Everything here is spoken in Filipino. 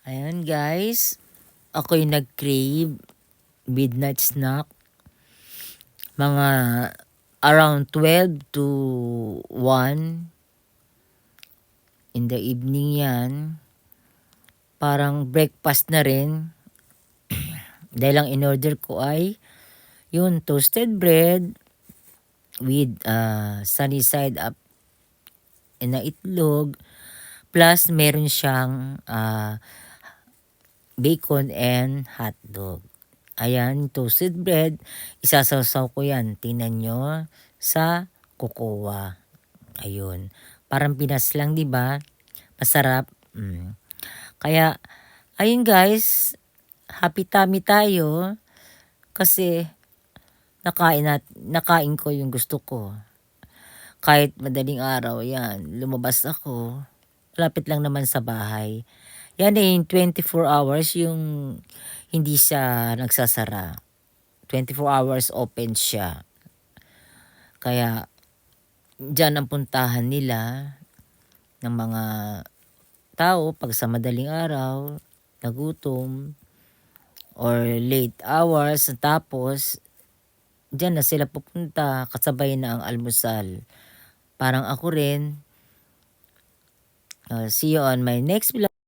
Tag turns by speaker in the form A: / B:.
A: Ayan guys, ako'y nag-crave midnight snack. Mga around 12 to 1 in the evening yan. Parang breakfast na rin. Dahil ang in-order ko ay yung toasted bread with sunny side up na itlog. Plus meron siyang bacon and hotdog. Ayan, toasted bread. Isasawsaw ko yan. Tingnan nyo sa kokowa. Ayun. Parang Pinas lang, di ba? Masarap. Kaya, ayun guys, happy tummy tayo. Kasi, nakain ko yung gusto ko. Kahit madaling araw, yan, lumabas ako. Lapit lang naman sa bahay. Yan eh, 24 hours yung hindi siya nagsasara. 24 hours open siya. Kaya, dyan ang puntahan nila ng mga tao pag sa madaling araw, nagutom, or late hours, tapos, dyan na sila pupunta, kasabay na ang almusal. Parang ako rin. See you on my next vlog.